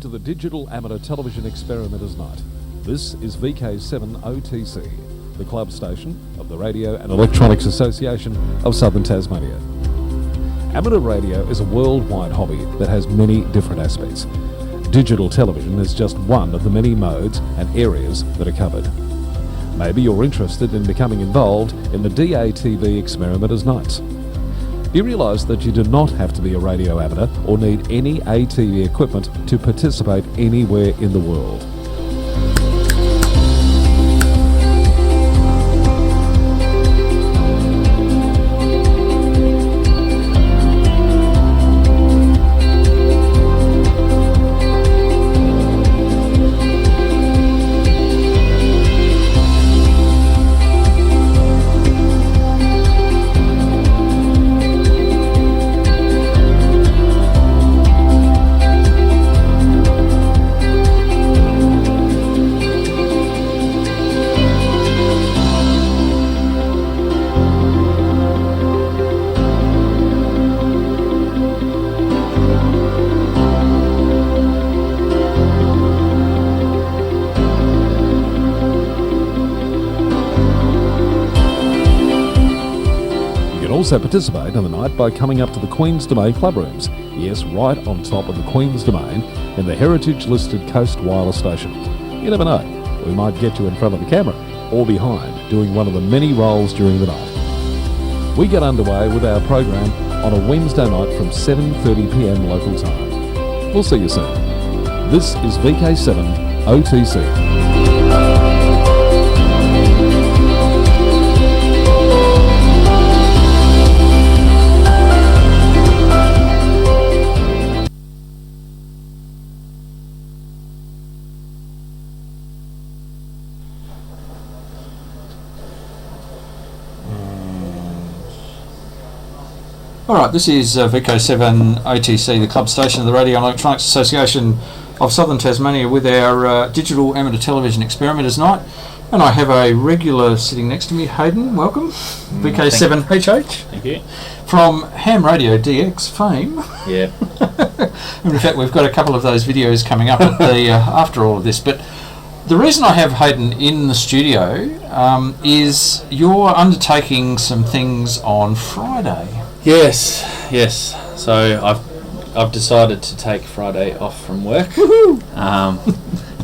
To the Digital Amateur Television Experimenters Night. This is VK7OTC, the club station of the Radio and Electronics Association of Southern Tasmania. Amateur radio is a worldwide hobby that has many different aspects. Digital television is just one of the many modes and areas that are covered. Maybe you're interested in becoming involved in the DATV Experimenters Nights. You realise that you do not have to be a radio amateur or need any ATV equipment to participate anywhere in the world. Also participate in the night by coming up to the Queen's Domain club rooms. Yes, right on top of the Queen's Domain in the heritage-listed Coast Wireless Station. You never know, we might get you in front of the camera or behind doing one of the many roles during the night. We get underway with our program on a Wednesday night from 7:30 p.m. local time. We'll see you soon. This is VK7OTC. Alright, this is VK7OTC, the club station of the Radio and Electronics Association of Southern Tasmania with our Digital Amateur Television Experimenters Night. And I have a regular sitting next to me, Hayden, welcome. VK7HH. Thank you. From Ham Radio DX fame. Yeah. And in fact, we've got a couple of those videos coming up at the after all of this. But the reason I have Hayden in the studio is you're undertaking some things on Friday. Yes. So I've decided to take Friday off from work,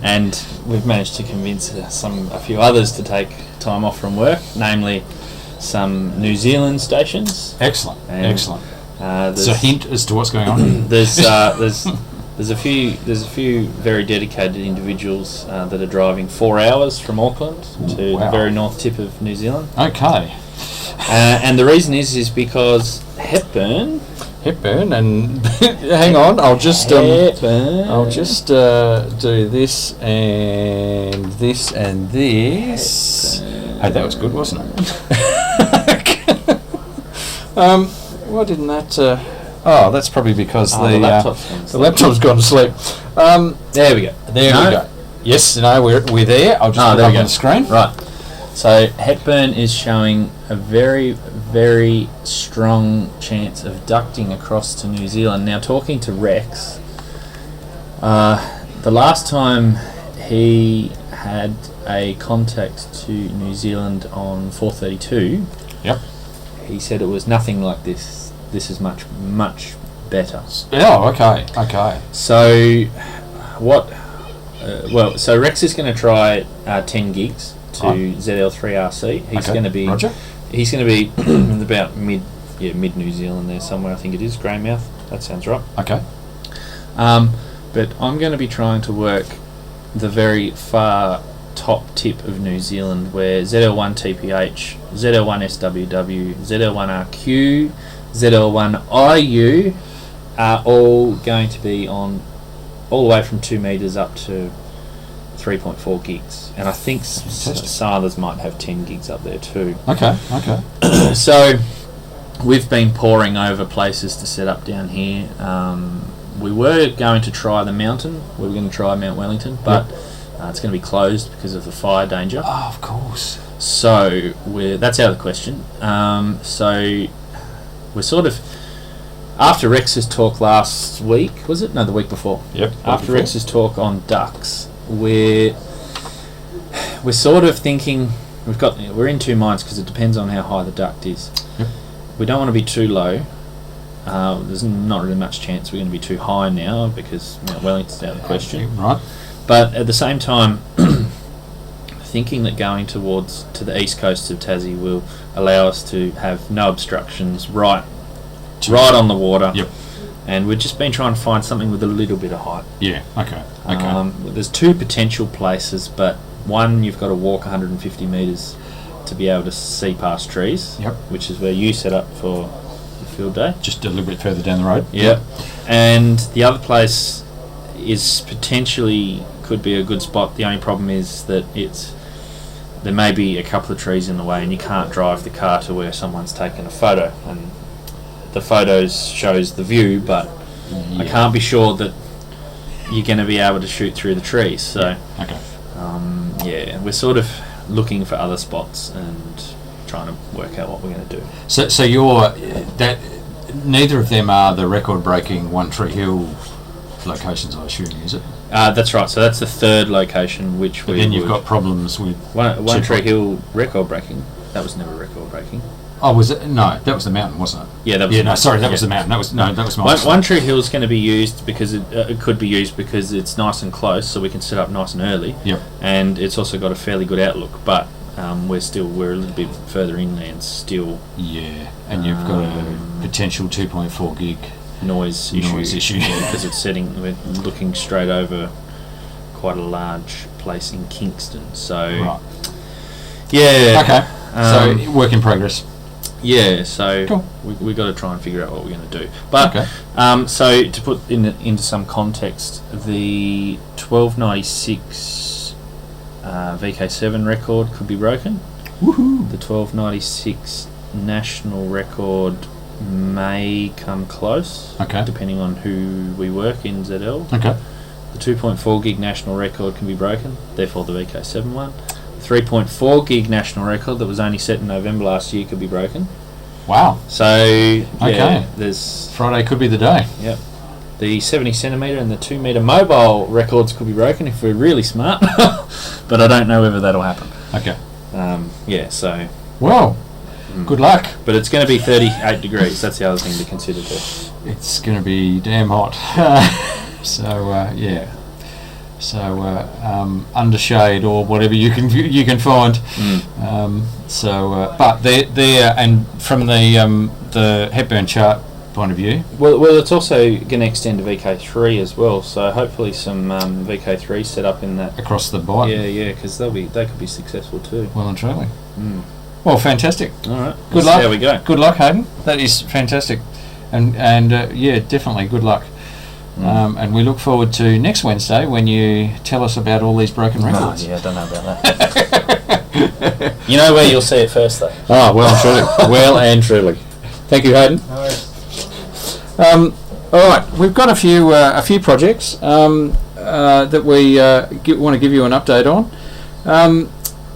and we've managed to convince a few others to take time off from work, namely some New Zealand stations. Excellent. There's a hint as to what's going on. There's a few very dedicated individuals that are driving 4 hours from Auckland to the very north tip of New Zealand. Okay. And the reason is because Hepburn, and hang on, I'll just do this and this and this. Hey, that was good, wasn't it? Why didn't that? Oh, that's probably because the laptop's gone to sleep. There we go. There we go. Yes, no, we're there. I'll just put it up on the screen. Right. So Hepburn is showing a very, very strong chance of ducting across to New Zealand. Now, talking to Rex, the last time he had a contact to New Zealand on 432, yep, he said it was nothing like this. This is much, much better. Oh, okay. So what? So Rex is going to try 10 gigs to ZL3RC. He's going to be. Roger. He's going to be about mid New Zealand there somewhere. I think it is Greymouth. That sounds right. Okay. But I'm going to be trying to work the very far top tip of New Zealand, where ZL1TPH, ZL1SWW, ZL1RQ, ZL1IU are all going to be on all the way from 2 metres up to 3.4 gigs, and I think some others might have 10 gigs up there too. Okay. So we've been poring over places to set up down here. We were going to try the mountain. We were going to try Mount Wellington, but it's going to be closed because of the fire danger. Oh, of course. So that's out of the question. So we're sort of after Rex's talk last week, was it? No, the week before. Yep. After Rex's talk on ducks, we're sort of thinking we're in two minds because it depends on how high the duct is. Yep. We don't want to be too low. There's not really much chance we're going to be too high now because Mount Wellington's out of the question. Right. But at the same time, thinking that going to the east coast of Tassie will allow us to have no obstructions right on the water. Yep. And we've just been trying to find something with a little bit of height. Yeah. Okay. There's two potential places, but one, you've got to walk 150 metres to be able to see past trees. Yep. Which is where you set up for the field day. Just a little bit further down the road. Yep. And the other place is potentially could be a good spot. The only problem is that there may be a couple of trees in the way and you can't drive the car to where someone's taken a photo, and the photos shows the view, but I can't be sure that you're going to be able to shoot through the trees. So we're sort of looking for other spots and trying to work out what we're going to do. So neither of them are the record-breaking One Tree Hill locations, I assume, is it? That's right. So that's the third location, which then you've got problems with One Tree Hill record breaking. That was never record breaking. Oh, was it? No, that was the mountain, wasn't it? Yeah, that was. Yeah, no, sorry, that was the mountain. That was my One Tree Hill is going to be used because it could be used because it's nice and close, so we can set up nice and early. Yep. And it's also got a fairly good outlook, but we're a little bit further inland still. Yeah, and you've got a potential 2.4 gig noise issue because we're looking straight over quite a large place in Kingston. So right. Yeah. Okay. So work in progress. Yeah, so cool. we got to try and figure out what we're going to do. But so to put into some context, the 1296 VK7 record could be broken. Woohoo! The 1296 national record may come close. Okay. Depending on who we work in ZL. Okay. The 2.4 gig national record can be broken. Therefore, the VK7 one. 3.4 gig national record that was only set in November last year could be broken. Wow. So there's Friday could be the day. Yep. The 70 centimetre and the 2 metre mobile records could be broken if we're really smart, but I don't know whether that'll happen. Okay. So. Well, good luck. But it's going to be 38 degrees. That's the other thing to consider too. It's going to be damn hot. Under shade or whatever you can find. But they're and from the Hepburn chart point of view. Well, it's also going to extend to VK3 as well. So hopefully some VK3 set up in that across the bight. Yeah, because they could be successful too. Well and truly. Well, fantastic. All right. Good luck. There we go. Good luck, Hayden. That is fantastic, and definitely good luck. And we look forward to next Wednesday when you tell us about all these broken records. I don't know about that. You know where you'll see it first, though. Oh, well and truly. Well and truly. Thank you, Hayden. All right. All right, we've got a few projects that we want to give you an update on.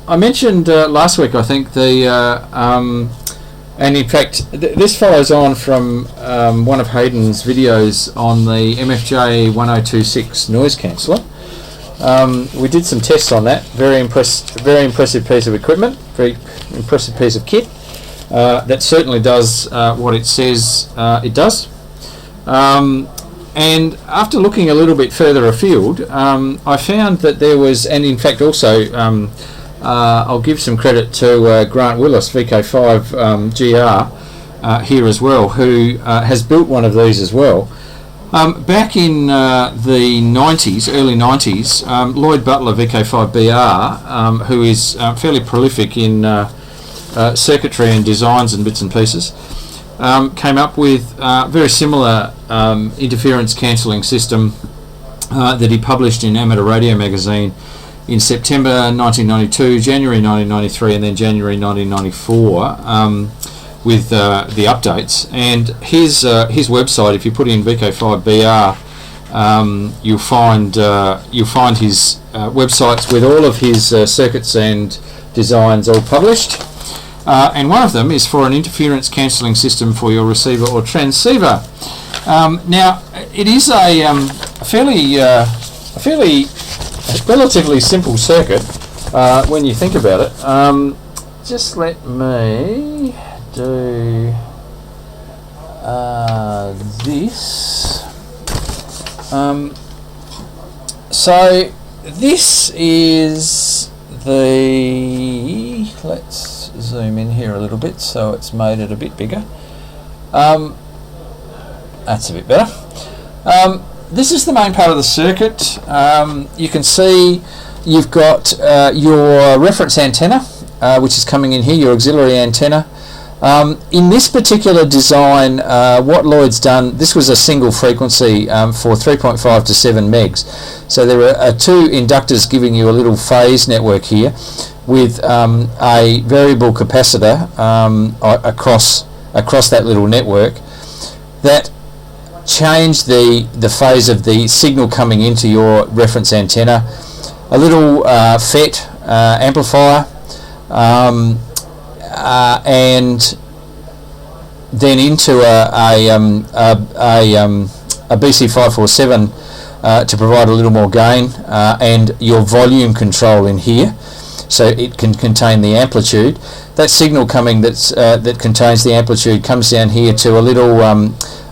I mentioned last week, I think, and in fact, this follows on from one of Hayden's videos on the MFJ 1026 noise canceller. We did some tests on that. Very impressive piece of equipment. Very impressive piece of kit. That certainly does what it says it does. And after looking a little bit further afield, I found that there was, and in fact also, I'll give some credit to Grant Willis, VK5 GR, here as well, who has built one of these as well. Back in the 90s, early 90s, Lloyd Butler, VK5BR, who is fairly prolific in circuitry and designs and bits and pieces, came up with a very similar interference cancelling system that he published in Amateur Radio magazine in September 1992, January 1993, and then January 1994 with the updates. And his website, if you put in VK5BR, you'll find his websites with all of his circuits and designs all published. And one of them is for an interference cancelling system for your receiver or transceiver. Now, it is a fairly relatively simple circuit when you think about it. Just let me do this. So this is the, let's zoom in here a little bit so it's made it a bit bigger. That's a bit better. This is the main part of the circuit. You can see you've got your reference antenna, which is coming in here, your auxiliary antenna. In this particular design, what Lloyd's done, this was a single frequency for 3.5 to 7 megs. So there are two inductors giving you a little phase network here with a variable capacitor across that little network that change the phase of the signal coming into your reference antenna. A little FET amplifier, and then into a BC547 to provide a little more gain, and your volume control in here, so it can contain the amplitude. That signal coming that contains the amplitude comes down here to a little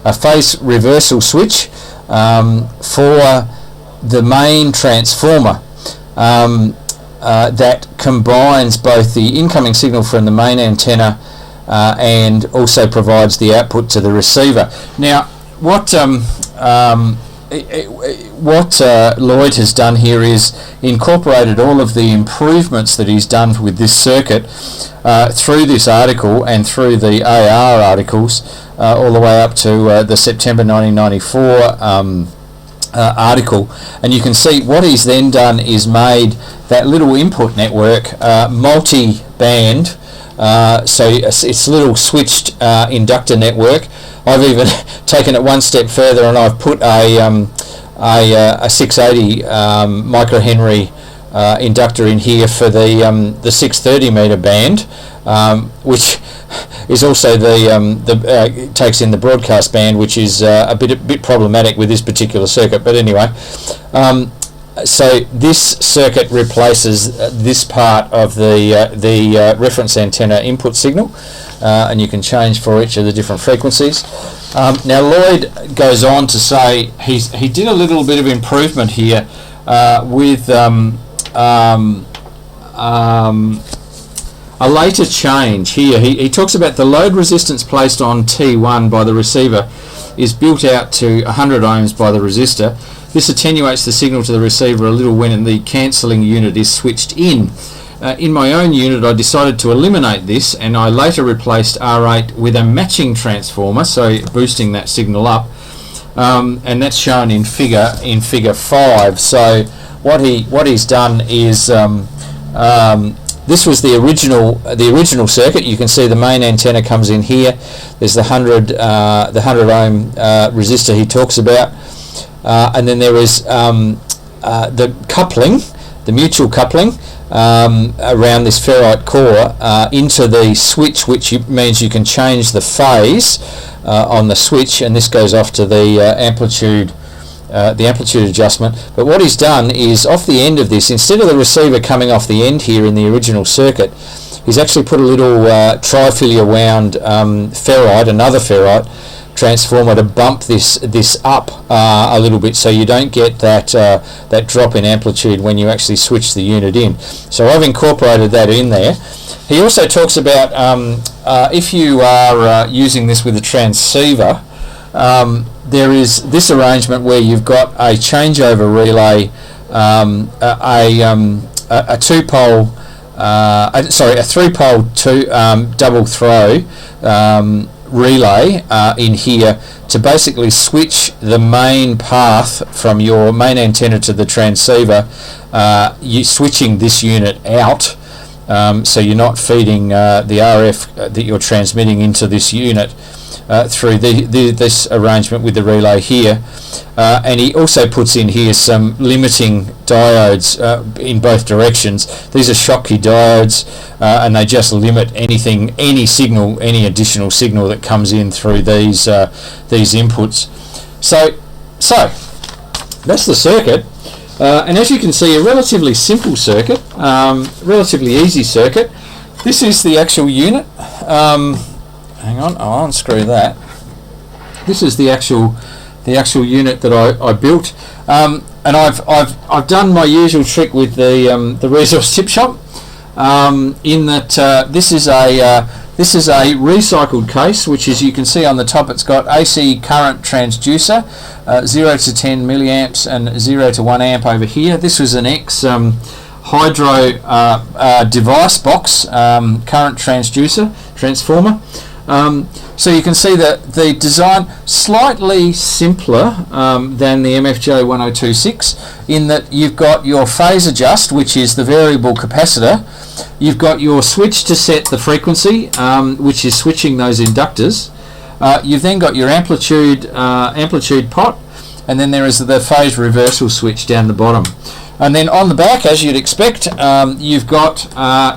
a phase reversal switch for the main transformer that combines both the incoming signal from the main antenna and also provides the output to the receiver. Now, what Lloyd has done here is incorporated all of the improvements that he's done with this circuit through this article and through the AR articles all the way up to the September 1994 article, and you can see what he's then done is made that little input network multi-band, so it's a little switched inductor network. I've even taken it one step further and I've put a 680 microhenry inductor in here for the 630 meter band, which is also the takes in the broadcast band, which is a bit problematic with this particular circuit. But anyway, so this circuit replaces this part of the reference antenna input signal, and you can change for each of the different frequencies. Now Lloyd goes on to say he did a little bit of improvement here with a later change here. He talks about the load resistance placed on T1 by the receiver is built out to 100 ohms by the resistor. This attenuates the signal to the receiver a little when the cancelling unit is switched in. In my own unit I decided to eliminate this, and I later replaced R8 with a matching transformer, so boosting that signal up, and that's shown in figure 5. So what he's done is this was the original circuit. You can see the main antenna comes in here. There's the 100 ohm resistor he talks about, and then there is the coupling, the mutual coupling around this ferrite core into the switch, which means you can change the phase on the switch, and this goes off to the amplitude adjustment. But what he's done is, off the end of this, instead of the receiver coming off the end here in the original circuit, he's actually put a little trifilia wound ferrite, another ferrite transformer, to bump this up a little bit, so you don't get that drop in amplitude when you actually switch the unit in. So I've incorporated that in there. He also talks about if you are using this with a transceiver, there is this arrangement where you've got a changeover relay, a three-pole double throw relay in here to basically switch the main path from your main antenna to the transceiver, you switching this unit out, so you're not feeding the RF that you're transmitting into this unit through this arrangement with the relay here. And he also puts in here some limiting diodes in both directions. These are Schottky diodes, and they just limit any signal, any additional signal that comes in through these inputs. So that's the circuit, and as you can see, a relatively simple circuit, relatively easy circuit. This is the actual unit. Hang on, I'll unscrew that. This is the actual unit that I built, and I've done my usual trick with the resource tip shop, in that this is a recycled case, which, as you can see on the top, it's got AC current transducer, 0 to 10 milliamps and 0 to 1 amp over here. This was an hydro device box, current transformer. So you can see that the design slightly simpler than the MFJ 1026, in that you've got your phase adjust, which is the variable capacitor. You've got your switch to set the frequency, which is switching those inductors. You've then got your amplitude pot, and then there is the phase reversal switch down the bottom. And then on the back, as you'd expect, you've got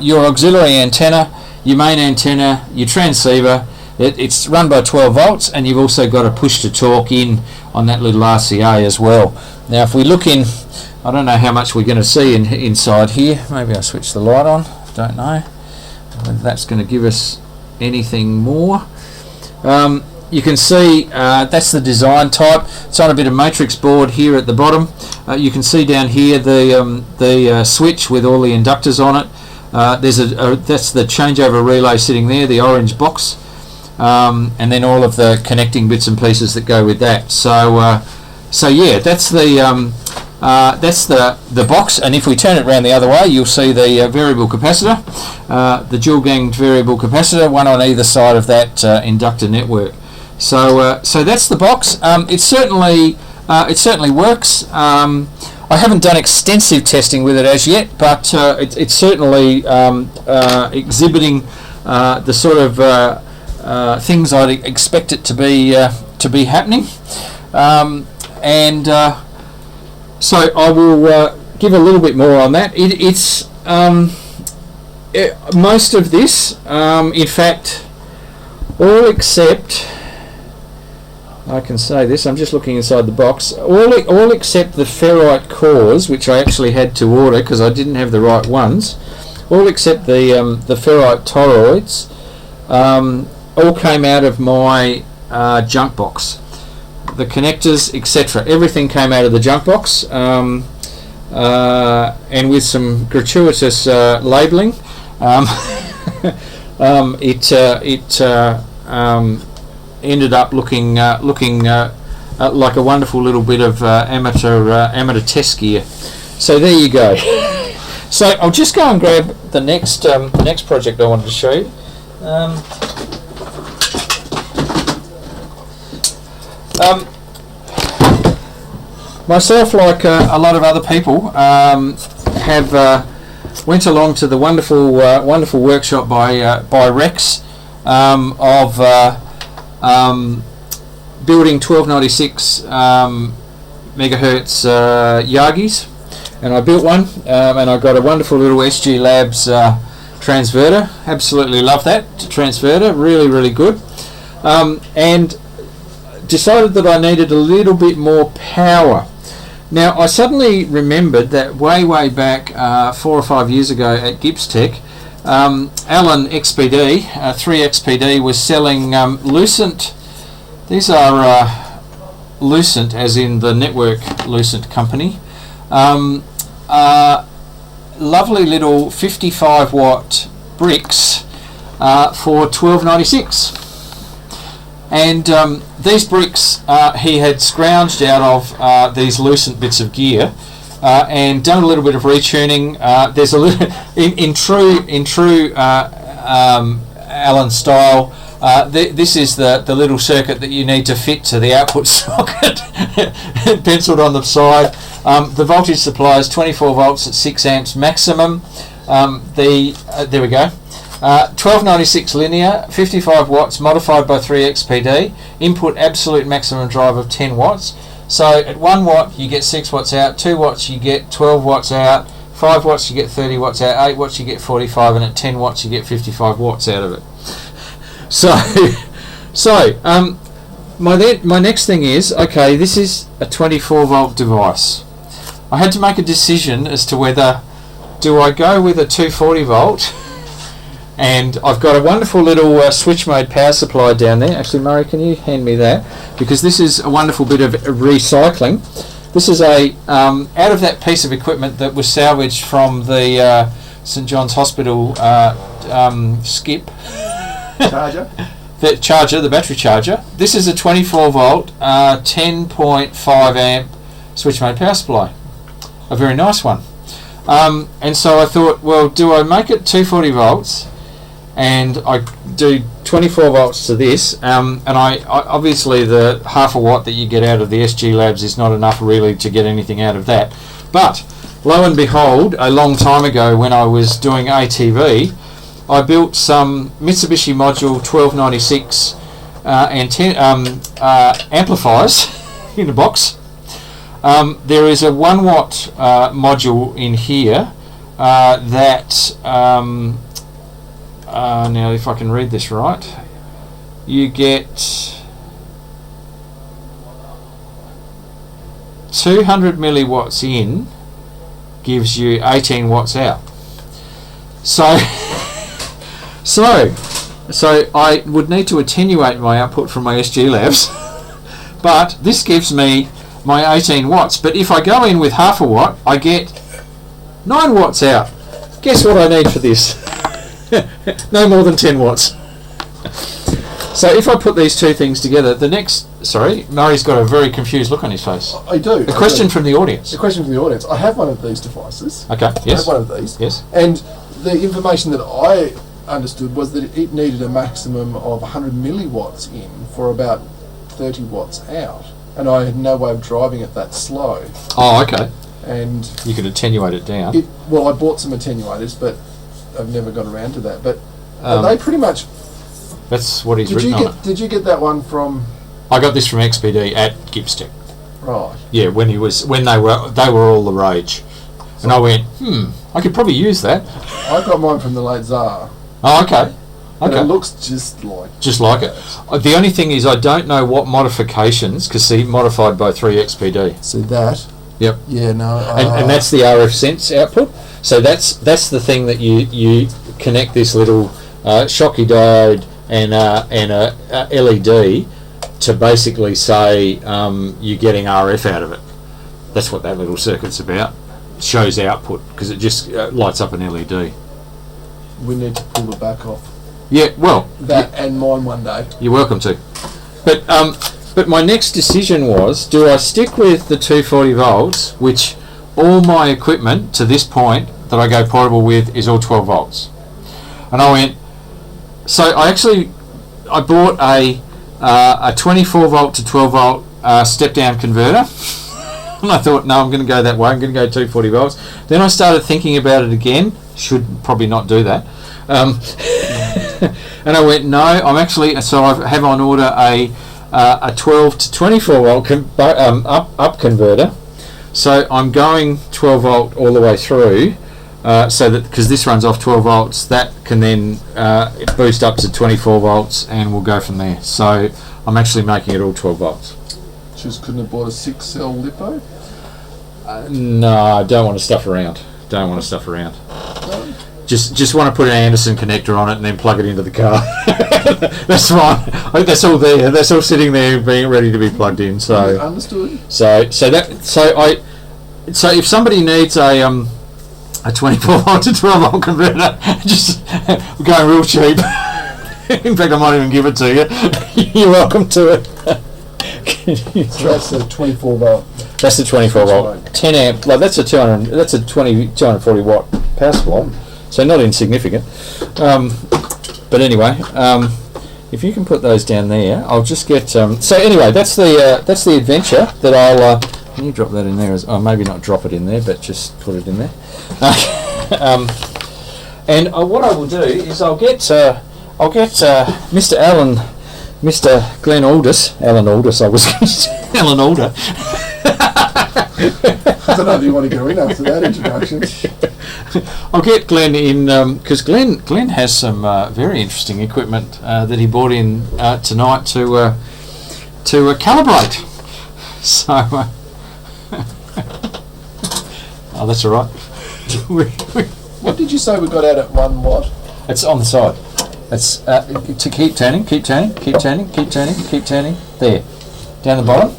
your auxiliary antenna, your main antenna, your transceiver. It's run by 12 volts, and you've also got a push to talk in on that little RCA as well. Now if we look in, I don't know how much we're going to see inside here. Maybe I'll switch the light on, don't know whether that's going to give us anything more. You can see that's the design type. It's on a bit of matrix board here at the bottom. You can see down here the switch with all the inductors on it. That's the changeover relay sitting there, the orange box, and then all of the connecting bits and pieces that go with that. So yeah, that's the box. And if we turn it around the other way, you'll see the variable capacitor, the dual ganged variable capacitor, one on either side of that inductor network. So that's the box. It certainly works. I haven't done extensive testing with it as yet, but it's certainly exhibiting the sort of things I'd expect it to be happening. So I will give a little bit more on that. It's most of this, in fact, all except, I can say this, I'm just looking inside the box, all except the ferrite cores, which I actually had to order because I didn't have the right ones, all except the ferrite toroids, all came out of my junk box. The connectors, etc., everything came out of the junk box, and with some gratuitous labelling, it ended up looking like a wonderful little bit of amateur test gear. So there you go. So I'll just go and grab the next project I wanted to show you. Myself, like a lot of other people, have went along to the wonderful workshop by Rex of building 1296 megahertz Yagis, and I built one, and I got a wonderful little SG Labs transverter. Absolutely love that transverter, really good, and decided that I needed a little bit more power. Now I suddenly remembered that way back 4 or 5 years ago at Gibbs Tech, Alan XPD, 3XPD, was selling Lucent. These are Lucent, as in the network Lucent company. Lovely little 55 watt bricks for $12.96. And these bricks he had scrounged out of these Lucent bits of gear, and done a little bit of retuning. There's a little in true Alan style. This is the little circuit that you need to fit to the output socket, penciled on the side. The voltage supply is 24 volts at 6 amps maximum. There we go. 1296 linear, 55 watts, modified by 3XPD. Input absolute maximum drive of 10 watts. So at 1 watt you get 6 watts out, 2 watts you get 12 watts out, 5 watts you get 30 watts out, 8 watts you get 45, and at 10 watts you get 55 watts out of it. My next thing is, okay, this is a 24 volt device. I had to make a decision as to whether do I go with a 240 volt, and I've got a wonderful little switch mode power supply down there. Actually, Murray, can you hand me that? Because this is a wonderful bit of recycling. This is a out of that piece of equipment that was salvaged from the St John's Hospital skip. Charger? The battery charger. This is a 24 volt, 10.5 amp switch mode power supply. A very nice one. And so I thought, well, do I make it 240 volts and I do 24 volts to this, and I obviously the half a watt that you get out of the SG Labs is not enough really to get anything out of that. But lo and behold, a long time ago when I was doing ATV, I built some Mitsubishi Module 1296 amplifiers in a box. There is a 1 watt module in here that now if I can read this right, you get 200 milliwatts in gives you 18 watts out. So I would need to attenuate my output from my SG Labs, but this gives me my 18 watts. But if I go in with half a watt, I get 9 watts out. Guess what I need for this? No more than 10 watts. So if I put these two things together, Murray's got a very confused look on his face. I do. A question from the audience. A question from the audience. I have one of these devices. Okay, yes. I have one of these. Yes. And the information that I understood was that it needed a maximum of 100 milliwatts in for about 30 watts out. And I had no way of driving it that slow. Oh, okay. And you could attenuate it down. I bought some attenuators, but I've never got around to that. But they pretty much... That's what he's written on it. Did you get that one from... I got this from XPD at Gipstech. Right. Yeah, when they were all the rage. And I went, I could probably use that. I got mine from the late Tsar. Oh, okay. And it looks just like it. The only thing is I don't know what modifications, because see, modified by 3XPD. See that? Yep. Yeah, no. And that's the RF sense output. So that's the thing that you connect this little Schottky diode and a LED to basically say you're getting RF out of it. That's what that little circuit's about. It shows output because it just lights up an LED. We need to pull the back off. Yeah, well, that and mine one day. You're welcome to. But my next decision was, do I stick with the 240 volts, which all my equipment to this point that I go portable with is all 12 volts. And I went, so I bought a 24 volt to 12 volt step down converter. And I thought, no, I'm going to go that way. I'm going to go 240 volts. Then I started thinking about it again. Should probably not do that. And I went, no, so I have on order a 12 to 24 volt up converter. So I'm going 12 volt all the way through, so that because this runs off 12 volts, that can then boost up to 24 volts, and we'll go from there. So I'm actually making it all 12 volts. Just couldn't have bought a 6-cell lipo? No, I don't want to stuff around. No? Just want to put an Anderson connector on it and then plug it into the car. That's fine. That's all there. That's all sitting there, being ready to be plugged in. So understood. So if somebody needs a 24 volt to 12 volt converter, just we're going real cheap. In fact, I might even give it to you. You're welcome to it. So that's the 24 volt. That's the 24 volt, 10 amp. Like that's a 240 watt power supply. So not insignificant. But anyway, if you can put those down there, I'll just get. So anyway, that's the adventure that I'll. Can you drop that in there? Maybe not drop it in there, but just put it in there. And what I will do is I'll get Mr. Glen Aldis, Alan Aldis. I was going to say Alan Alder. I don't know if you want to go in after that introduction. I'll get Glen in because Glen has some very interesting equipment that he brought in tonight to calibrate. So, oh, that's all right. What did you say we got out at 1 watt? It's on the side. It's to keep turning. There, down the bottom.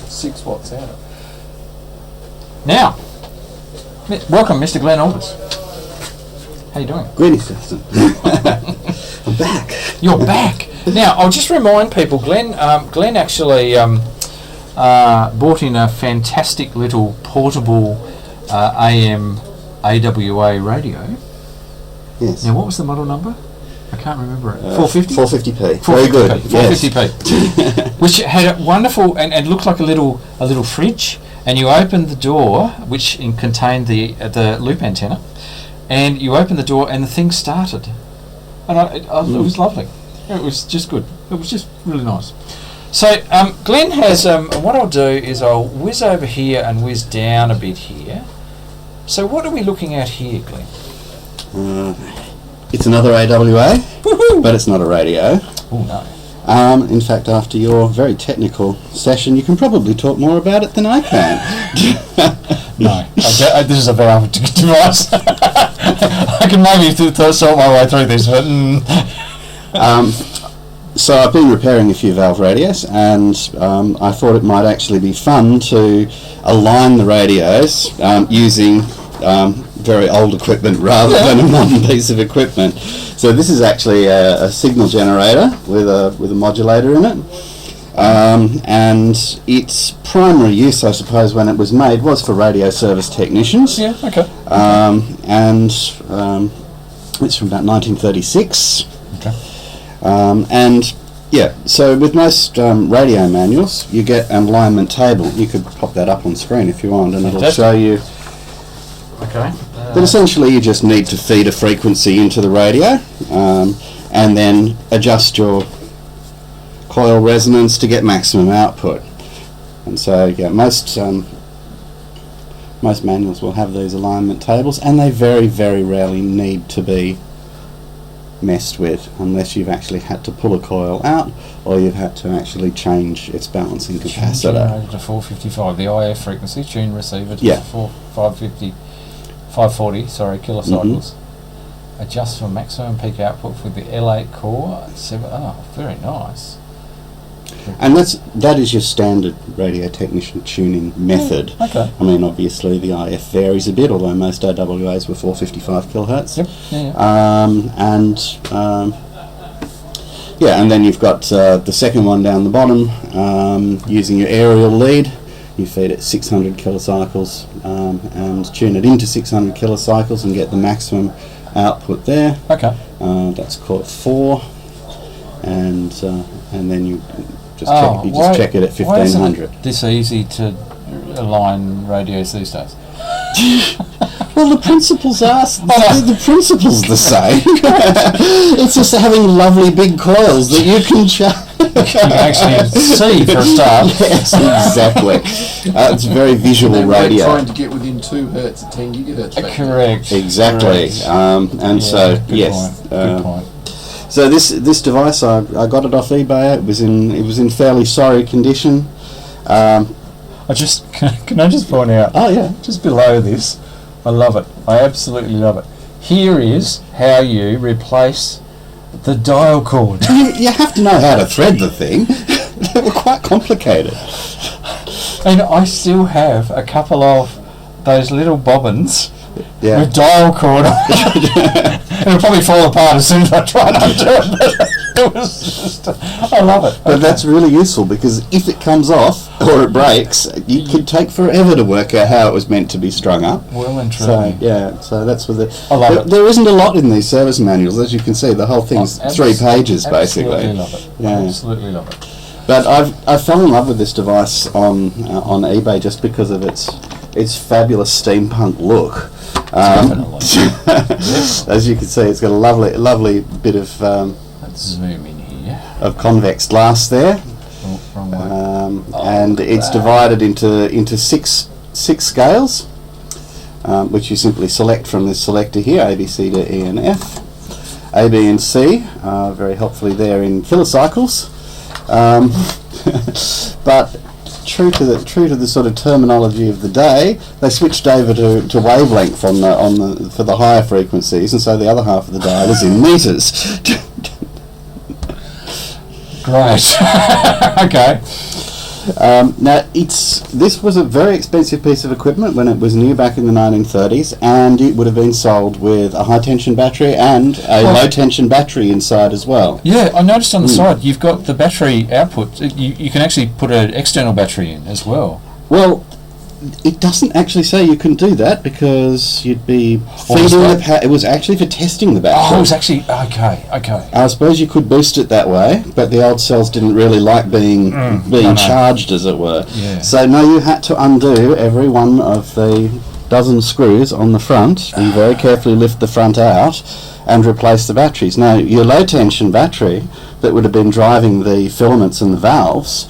6 watts out. Now, welcome, Mr. Glen Aldis. How you doing? Greetings, Justin. I'm back. You're back. Now, I'll just remind people, Glen actually bought in a fantastic little portable AM AWA radio. Yes. Now, what was the model number? I can't remember it. 450? 450p. 450p. Very good. 450p. Which had a wonderful and looked like a little fridge. And you opened the door, which contained the loop antenna, and you opened the door, and the thing started. And it was lovely. It was just good. It was just really nice. So Glen has. What I'll do is I'll whiz over here and whiz down a bit here. So what are we looking at here, Glen? It's another AWA, but it's not a radio. Oh no. In fact, after your very technical session, you can probably talk more about it than I can. No, this is a valve device. I can maybe sort my way through this, but... So I've been repairing a few valve radios, and I thought it might actually be fun to align the radios using very old equipment rather than a modern piece of equipment. So this is actually a signal generator with a modulator in it, and its primary use, I suppose, when it was made was for radio service technicians. Yeah, okay. And it's from about 1936. Okay. And yeah, so with most radio manuals, you get an alignment table. You could pop that up on screen if you want, and it'll show you. Okay. But essentially, you just need to feed a frequency into the radio, and then adjust your coil resonance to get maximum output. And so, yeah, most manuals will have these alignment tables, and they very, very rarely need to be messed with unless you've actually had to pull a coil out or you've had to actually change its balancing capacitor. To 455, the IF frequency, tune receiver to 540 kilocycles. Adjust for maximum peak output with the L8 core. Very nice. And that is your standard radio technician tuning method. Okay. I mean, obviously the IF varies a bit, although most AWAs were 455 kilohertz. Yep. And then you've got the second one down the bottom, using your aerial lead. You feed it 600 kilocycles and tune it into 600 kilocycles and get the maximum output there. Okay. That's called 4, and then you just check it at 1500. Why isn't it this easy to align radios these days? Well, the principles are the principles the same. It's just having lovely big coils that you can actually see for a start. Yes, exactly. It's a very visual radio. Trying to get within 2 hertz at 10 gigahertz. Correct. Exactly. Good point. So this device, I got it off eBay. It was in fairly sorry condition. Can I just point out? Oh yeah. Just below this, I love it. I absolutely love it. Here is how you replace the dial cord. You have to know how to thread the thing. They were quite complicated. And I still have a couple of those little bobbins with dial cord on it. It'll probably fall apart as soon as I try and undo it. It was just, I love it. But that's really useful, because if it comes off or it breaks, you could take forever to work out how it was meant to be strung up. Well and truly. So that's what I love it. There isn't a lot in these service manuals, as you can see. The whole thing's 3 pages basically. Absolutely love it. Yeah. Absolutely love it. But I fell in love with this device on eBay just because of its its fabulous steampunk look. As you can see, it's got a lovely bit of Let's zoom in here. of convex glass there, Wrong way. and it's divided into six scales, which you simply select from this selector here: A, B, C, D, E, and F. A, B, and C very helpfully there in kilocycles, but true to the sort of terminology of the day, they switched over to wavelength for the higher frequencies, and so the other half of the dial is in meters. Great. Okay. Now, this was a very expensive piece of equipment when it was new back in the 1930s, and it would have been sold with a high tension battery and a low tension battery inside as well. Yeah, I noticed on the side you've got the battery output. You can actually put an external battery in as well. Well, it doesn't actually say you can do that because you'd be feeding the it was actually for testing the battery. Oh, it was actually okay. I suppose you could boost it that way, but the old cells didn't really like being charged, as it were. Yeah. So no, you had to undo every one of the dozen screws on the front and very carefully lift the front out and replace the batteries. Now, your low tension battery that would have been driving the filaments and the valves,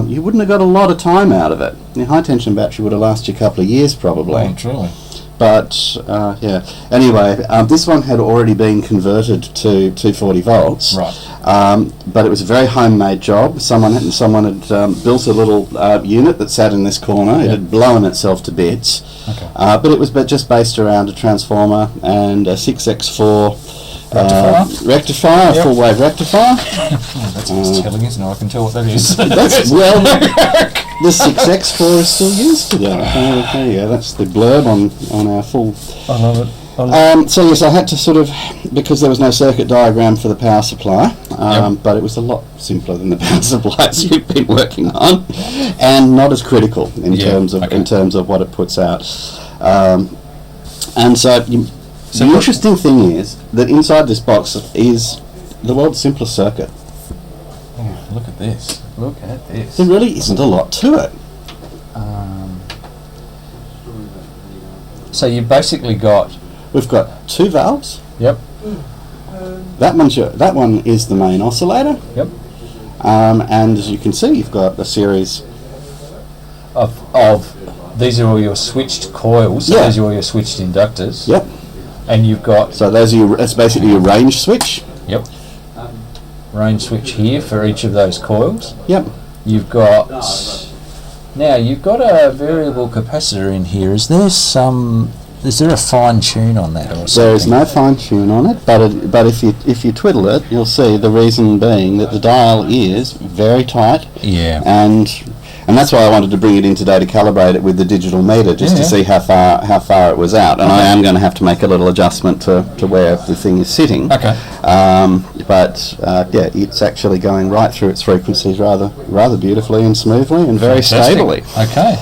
you wouldn't have got a lot of time out of it. The high tension battery would have lasted you a couple of years probably. Oh, truly. But yeah, anyway, this one had already been converted to 240 volts. Right. But it was a very homemade job. Someone had built a little unit that sat in this corner. It had blown itself to bits. Okay. But it was just based around a transformer and a 6x4 rectifier, a full wave rectifier. That's what's telling, isn't it? I can tell what that is. That's, well, the 6x4 is still used today. There you go. That's the blurb on our full. I love it. So yes, I had to sort of, because there was no circuit diagram for the power supply, but it was a lot simpler than the power supplies you've been working on, and not as critical in terms of what it puts out. And so the interesting thing is that inside this box is the world's simplest circuit. Oh, look at this. Look at this. There really isn't a lot to it. So you've basically got... We've got two valves. Yep. That one is the main oscillator. Yep. And as you can see, you've got a series Of these are all your switched coils. So these are all your switched inductors. Yep. And you've got... So that's basically your range switch. Yep. Range switch here for each of those coils. Yep. You've got... Now, you've got a variable capacitor in here. Is there a fine tune on that or something? There is no fine tune on it, but if you twiddle it, you'll see the reason being that the dial is very tight. Yeah. And that's why I wanted to bring it in today to calibrate it with the digital meter, just to see how far it was out. And I am going to have to make a little adjustment to where the thing is sitting. Okay. Yeah, it's actually going right through its frequencies rather beautifully and smoothly and very Fantastic. stably. Okay.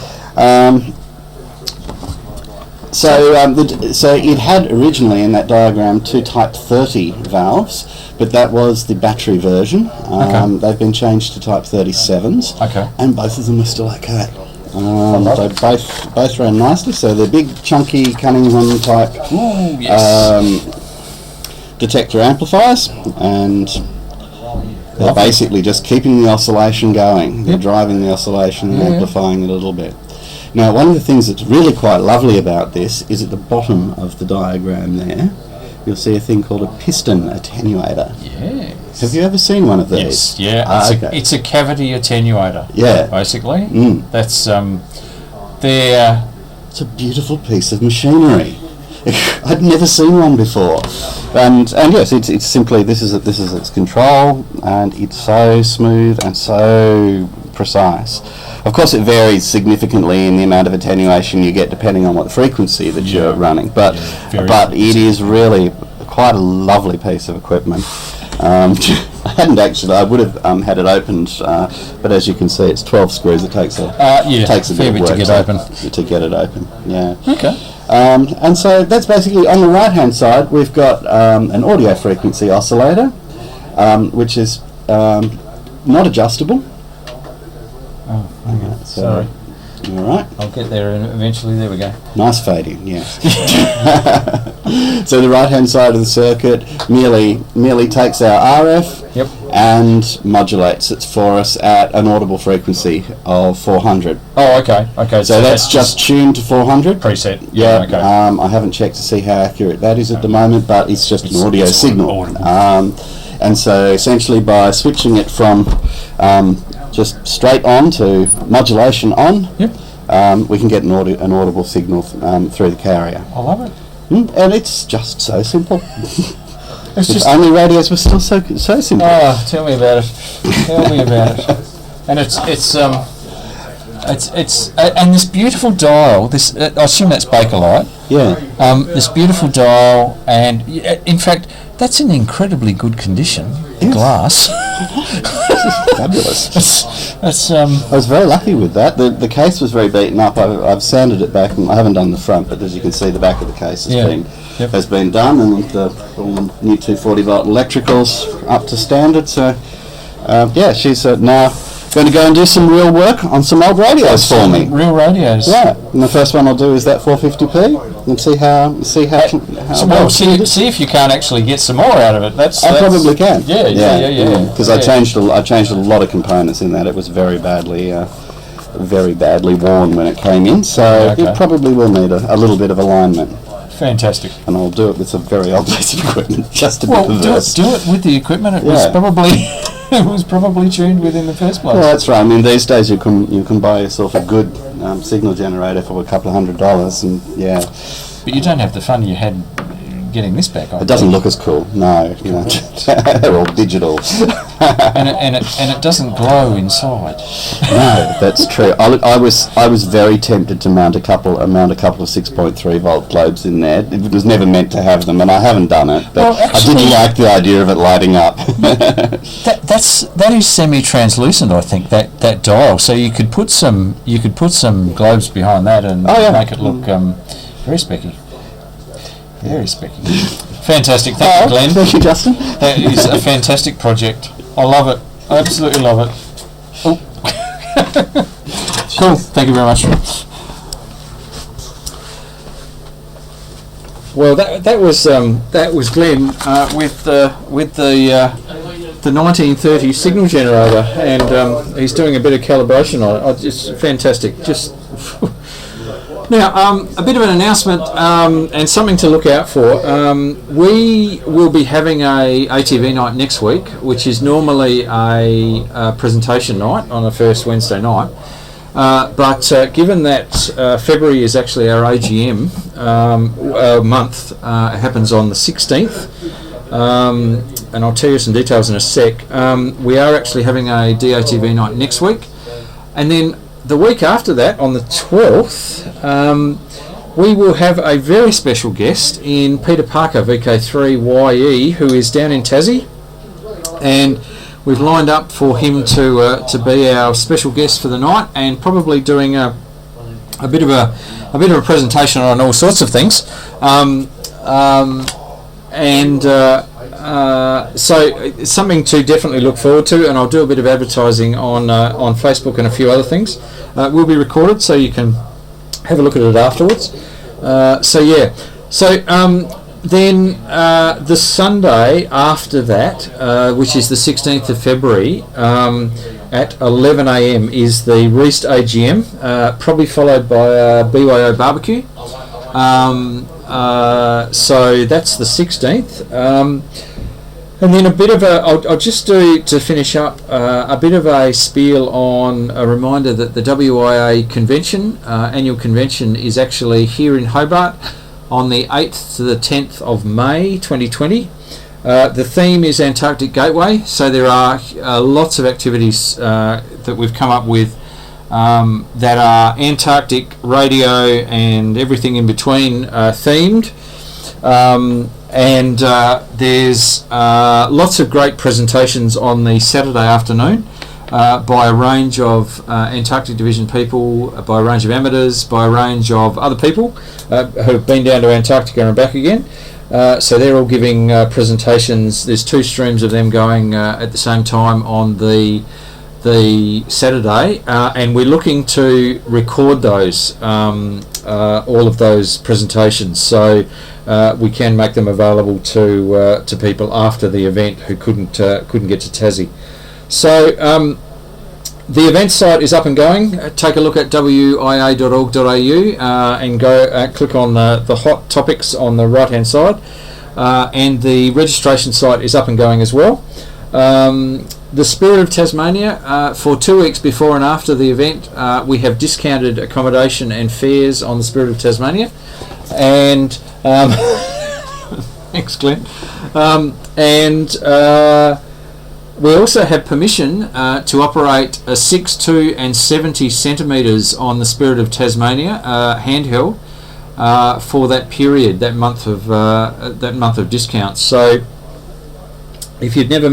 So it had originally in that diagram two Type 30 valves, but that was the battery version. They've been changed to Type 37s, and both of them are still okay. They both ran nicely, so they're big, chunky Cunningham type detector amplifiers, and they're basically just keeping the oscillation going. They're driving the oscillation and amplifying it a little bit. Now, one of the things that's really quite lovely about this is at the bottom of the diagram there, you'll see a thing called a piston attenuator. Yes. Have you ever seen one of these? Yes, yeah. It's a cavity attenuator. Yeah. Basically. That's, It's a beautiful piece of machinery. I'd never seen one before. And yes, it's simply, this is its control, and it's so smooth and so precise. Of course, it varies significantly in the amount of attenuation you get depending on what frequency that you're running. But it is really quite a lovely piece of equipment. I would have had it opened, but as you can see, it's 12 screws. It takes a bit of work to get open. To get it open. Yeah. Okay. And so that's basically, on the right hand side, we've got an audio frequency oscillator, which is not adjustable. Oh, okay. Sorry. All right. I'll get there eventually. There we go. Nice fading, yes. So the right-hand side of the circuit merely takes our RF Yep. and modulates it for us at an audible frequency of 400. Oh, okay. Okay. So that's just tuned to 400. preset. Yeah. Okay. I haven't checked to see how accurate that is at the moment, but it's just an audio signal. audible. And so essentially by switching it from just straight on to modulation on, Yep. we can get an audible signal through the carrier. I love it. And it's just so simple. It's If just. only radios were still so simple. Oh, tell me about it. Tell me about it. And it's and this beautiful dial. This I assume that's bakelite. Yeah. This beautiful dial, and in fact, that's in incredibly good condition. The glass. Fabulous. That's I was very lucky with that. The case was very beaten up. I've sanded it back, and I haven't done the front, but as you can see, the back of the case has been done, and all the new 240 volt electricals up to standard. So she's now going to go and do some real work on some old radios for me. real radios. Yeah, and the first one I'll do is that 450p, and see how See if you can't actually get some more out of it. That's probably can. Yeah. Because I changed a lot of components in that. It was very badly worn when it came in, so Okay. it probably will need a little bit of alignment. Fantastic. And I'll do it with some very old piece of equipment, just to be Well, perverse. do it with the equipment. It was probably tuned with in the first place. Well, that's right. I mean, these days you can buy yourself a good signal generator for a couple of $100, and But you don't have the fun you had getting this back on. it doesn't look as cool. No, they're all digital. and it doesn't glow inside. No, that's true. I was very tempted to mount a couple of 6.3 volt globes in there. It was never meant to have them, and I haven't done it. But Well, actually, I didn't like the idea of it lighting up. That is semi-translucent, I think. That dial. So you could put some globes behind that and make it look very specky. Very specky. Fantastic. Thank you, Glenn. Thank you, Justin. That is a fantastic project. I love it. I absolutely love it. Oh. Cool. Thank you very much. Well, that was Glenn with the 1930 signal generator, and he's doing a bit of calibration on it. It's fantastic. Just. Now, a bit of an announcement and something to look out for. We will be having a ATV night next week, which is normally a presentation night on the first Wednesday night. But given that February is actually our AGM month, it happens on the 16th, and I'll tell you some details in a sec. We are actually having a DATV night next week, and then the week after that, on the 12th, we will have a very special guest in Peter Parker, VK3YE, who is down in Tassie, and we've lined up for him to be our special guest for the night, and probably doing a bit of a presentation on all sorts of things, so it's something to definitely look forward to, and I'll do a bit of advertising on Facebook and a few other things. Will be recorded, so you can have a look at it afterwards. Then the Sunday after that, which is the 16th of February, at 11 a.m. is the Reist AGM, probably followed by a BYO barbecue. So that's the 16th. And then a bit of I'll just do, to finish up, a bit of a spiel on a reminder that the WIA convention, annual convention, is actually here in Hobart on the 8th to the 10th of May 2020. The theme is Antarctic Gateway, so there are lots of activities that we've come up with that are Antarctic radio and everything in between themed. And there's lots of great presentations on the Saturday afternoon by a range of Antarctic Division people, by a range of amateurs, by a range of other people who've been down to Antarctica and back again. So they're all giving presentations. There's two streams of them going at the same time on the the Saturday, and we're looking to record those, all of those presentations, so we can make them available to people after the event who couldn't get to Tassie. So the event site is up and going. Take a look at wia.org.au and go click on the hot topics on the right hand side, and the registration site is up and going as well. The Spirit of Tasmania, for 2 weeks before and after the event, we have discounted accommodation and fares on the Spirit of Tasmania, and thanks Glenn, we also have permission to operate a 6, 2 and 70 centimetres on the Spirit of Tasmania handheld for that period, that month of discounts. So if you've never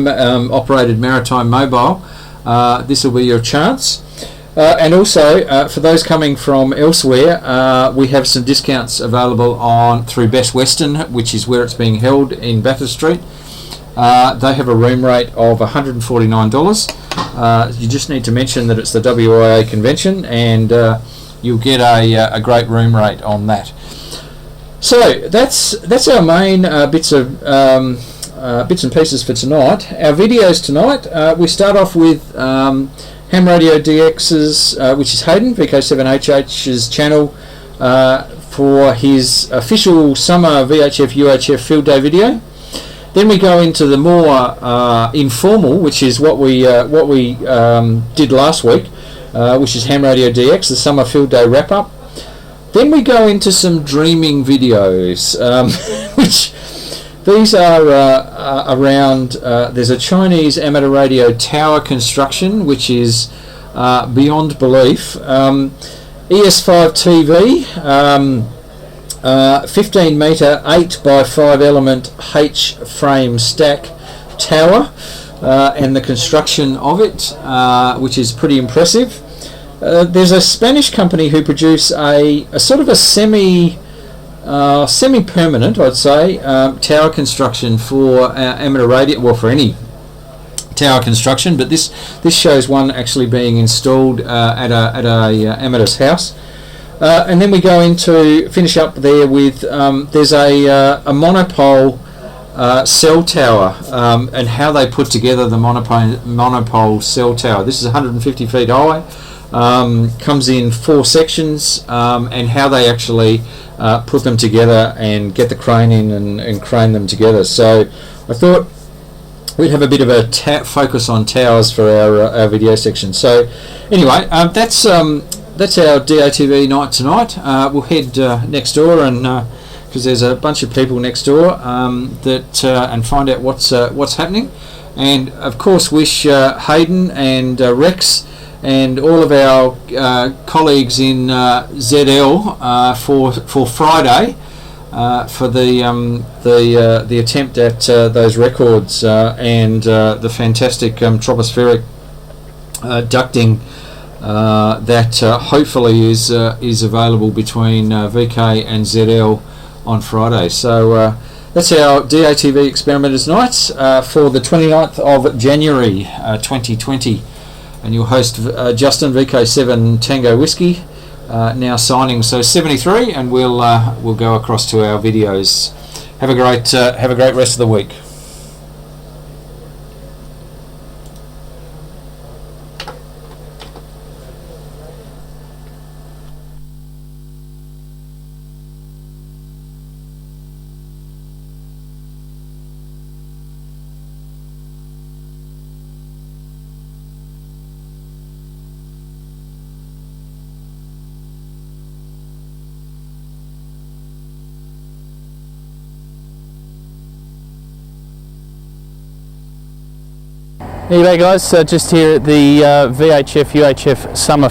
operated Maritime Mobile, this will be your chance. And also, for those coming from elsewhere, we have some discounts available through Best Western, which is where it's being held in Bathurst Street. They have a room rate of $149. You just need to mention that it's the WIA convention, and you'll get a great room rate on that. So that's our main bits and pieces for tonight. Our videos tonight, we start off with Ham Radio DX's, which is Hayden VK7HH's channel, for his official summer VHF UHF field day video. Then we go into the more informal, which is what we did last week, which is Ham Radio DX, the summer field day wrap up. Then we go into some dreaming videos, which these are around. There's a Chinese amateur radio tower construction, which is beyond belief. ES5 TV. 15 metre 8 by 5 element H frame stack tower, and the construction of it, which is pretty impressive. There's a Spanish company who produce a sort of a semi-permanent, I'd say, tower construction for amateur radio, well, for any tower construction, but this shows one actually being installed at a amateur's house. And then we go into finish up there with there's a monopole cell tower, and how they put together the monopole cell tower. This is 150 feet high, comes in 4 sections, and how they actually put them together and get the crane in and crane them together. So I thought we'd have a bit of a focus on towers for our video section. So anyway, that's our DATV night tonight. We'll head next door, and because there's a bunch of people next door, and find out what's happening, and of course wish Hayden and Rex and all of our colleagues in ZL for Friday for the attempt at those records, and the fantastic tropospheric ducting that hopefully is available between VK and ZL on Friday. So that's our DATV Experimenters Nights for the 29th of January 2020. And your host Justin VK7 Tango Whiskey, now signing. So 73, and we'll go across to our videos. Have a great rest of the week. G'day guys, just here at the VHF UHF Summer